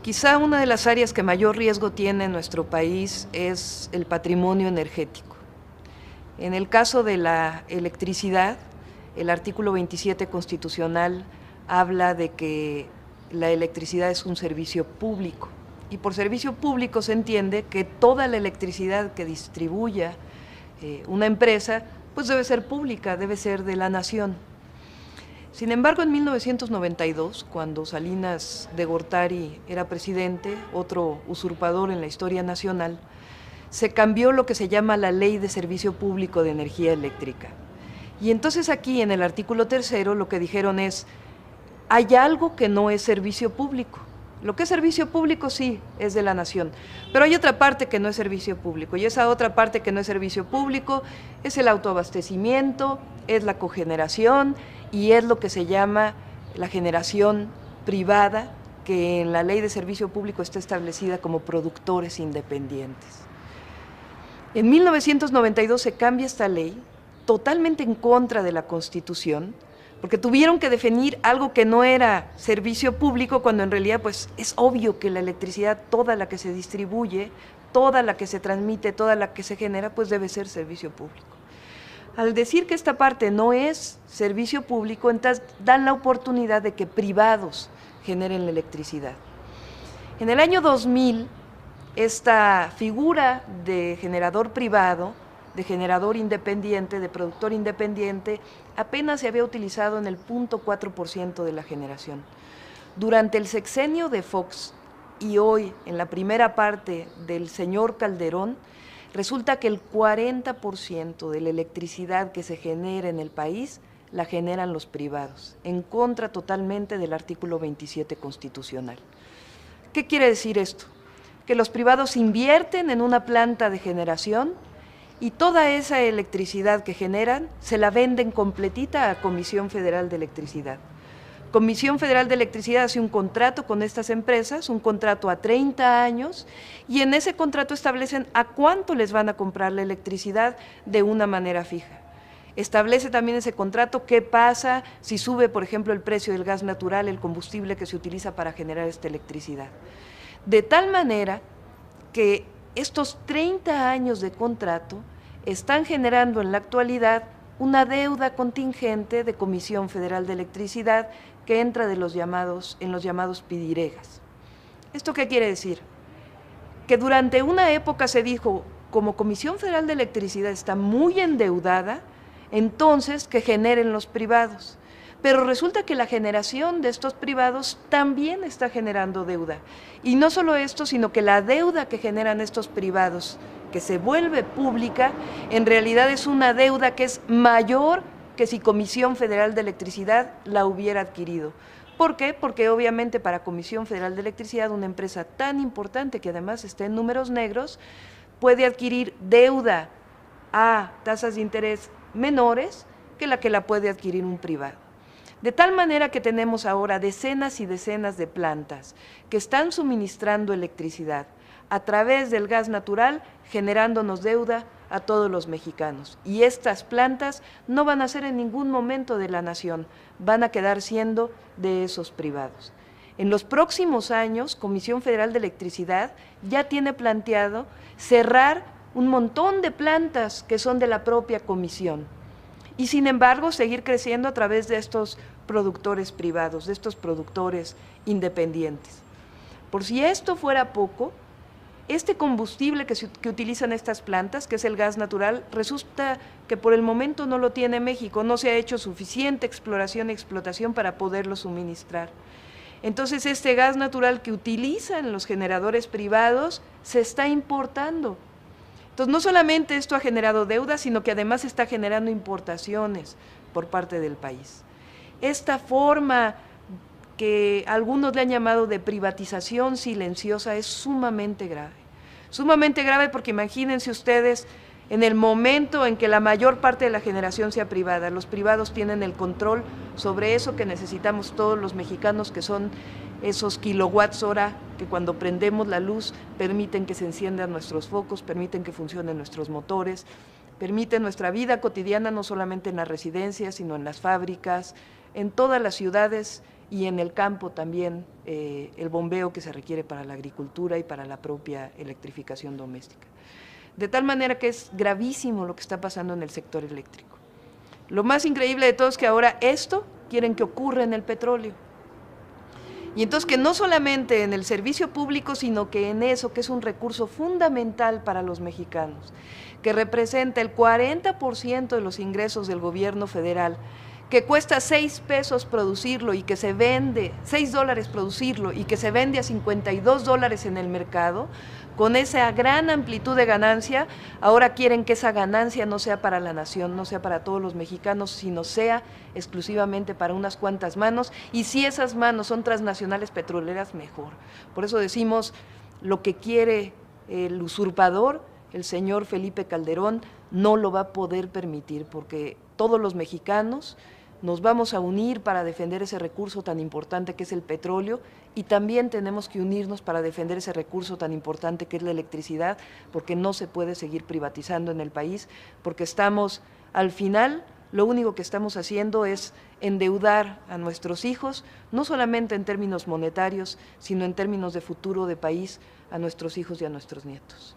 Quizá una de las áreas que mayor riesgo tiene en nuestro país es el patrimonio energético. En el caso de la electricidad, el artículo 27 constitucional habla de que la electricidad es un servicio público, y por servicio público se entiende que toda la electricidad que distribuya una empresa pues debe ser pública, debe ser de la nación. Sin embargo, en 1992, cuando Salinas de Gortari era presidente, otro usurpador en la historia nacional, se cambió lo que se llama la Ley de Servicio Público de Energía Eléctrica. Y entonces aquí, en el artículo 3º, lo que dijeron es, hay algo que no es servicio público. Lo que es servicio público sí es de la nación, pero hay otra parte que no es servicio público, y esa otra parte que no es servicio público es el autoabastecimiento, es la cogeneración y es lo que se llama la generación privada, que en la Ley de Servicio Público está establecida como productores independientes. En 1992 se cambia esta ley, totalmente en contra de la Constitución, porque tuvieron que definir algo que no era servicio público, cuando en realidad pues es obvio que la electricidad, toda la que se distribuye, toda la que se transmite, toda la que se genera, pues debe ser servicio público. Al decir que esta parte no es servicio público, entonces dan la oportunidad de que privados generen la electricidad. En el año 2000, esta figura de generador privado, de generador independiente, de productor independiente, apenas se había utilizado en el 0.4% de la generación. Durante el sexenio de Fox y hoy, en la primera parte del señor Calderón, resulta que el 40% de la electricidad que se genera en el país la generan los privados, en contra totalmente del artículo 27 constitucional. ¿Qué quiere decir esto? Que los privados invierten en una planta de generación y toda esa electricidad que generan se la venden completita a Comisión Federal de Electricidad. Comisión Federal de Electricidad hace un contrato con estas empresas, un contrato a 30 años, y en ese contrato establecen a cuánto les van a comprar la electricidad de una manera fija. Establece también ese contrato qué pasa si sube, por ejemplo, el precio del gas natural, el combustible que se utiliza para generar esta electricidad. De tal manera que estos 30 años de contrato están generando en la actualidad una deuda contingente de Comisión Federal de Electricidad que entra en los llamados pidiregas. ¿Esto qué quiere decir? Que durante una época se dijo, como Comisión Federal de Electricidad está muy endeudada, entonces que generen los privados. Pero resulta que la generación de estos privados también está generando deuda. Y no solo esto, sino que la deuda que generan estos privados, que se vuelve pública, en realidad es una deuda que es mayor que si Comisión Federal de Electricidad la hubiera adquirido. ¿Por qué? Porque obviamente para Comisión Federal de Electricidad, una empresa tan importante que además está en números negros, puede adquirir deuda a tasas de interés menores que la puede adquirir un privado. De tal manera que tenemos ahora decenas y decenas de plantas que están suministrando electricidad a través del gas natural, generándonos deuda a todos los mexicanos. Y estas plantas no van a ser en ningún momento de la nación, van a quedar siendo de esos privados. En los próximos años, Comisión Federal de Electricidad ya tiene planteado cerrar un montón de plantas que son de la propia comisión. Y sin embargo, seguir creciendo a través de estos productores privados, de estos productores independientes. Por si esto fuera poco, este combustible que utilizan estas plantas, que es el gas natural, resulta que por el momento no lo tiene México, no se ha hecho suficiente exploración y explotación para poderlo suministrar. Entonces, este gas natural que utilizan los generadores privados se está importando. Entonces, no solamente esto ha generado deuda, sino que además está generando importaciones por parte del país. Esta forma que algunos le han llamado de privatización silenciosa es sumamente grave porque imagínense ustedes en el momento en que la mayor parte de la generación sea privada, los privados tienen el control sobre eso que necesitamos todos los mexicanos, que son esos kilowatts hora que cuando prendemos la luz permiten que se enciendan nuestros focos, permiten que funcionen nuestros motores, permiten nuestra vida cotidiana, no solamente en las residencias, sino en las fábricas, en todas las ciudades, y en el campo también el bombeo que se requiere para la agricultura y para la propia electrificación doméstica. De tal manera que es gravísimo lo que está pasando en el sector eléctrico. Lo más increíble de todo es que ahora esto quieren que ocurra en el petróleo. Y entonces que no solamente en el servicio público, sino que en eso, que es un recurso fundamental para los mexicanos, que representa el 40% de los ingresos del gobierno federal, que cuesta 6 pesos producirlo y que se vende, 6 dólares producirlo y que se vende a 52 dólares en el mercado, con esa gran amplitud de ganancia, ahora quieren que esa ganancia no sea para la nación, no sea para todos los mexicanos, sino sea exclusivamente para unas cuantas manos, y si esas manos son transnacionales petroleras, mejor. Por eso decimos, lo que quiere el usurpador, el señor Felipe Calderón, no lo va a poder permitir, porque todos los mexicanos nos vamos a unir para defender ese recurso tan importante que es el petróleo, y también tenemos que unirnos para defender ese recurso tan importante que es la electricidad, porque no se puede seguir privatizando en el país, porque estamos, al final, lo único que estamos haciendo es endeudar a nuestros hijos, no solamente en términos monetarios, sino en términos de futuro de país, a nuestros hijos y a nuestros nietos.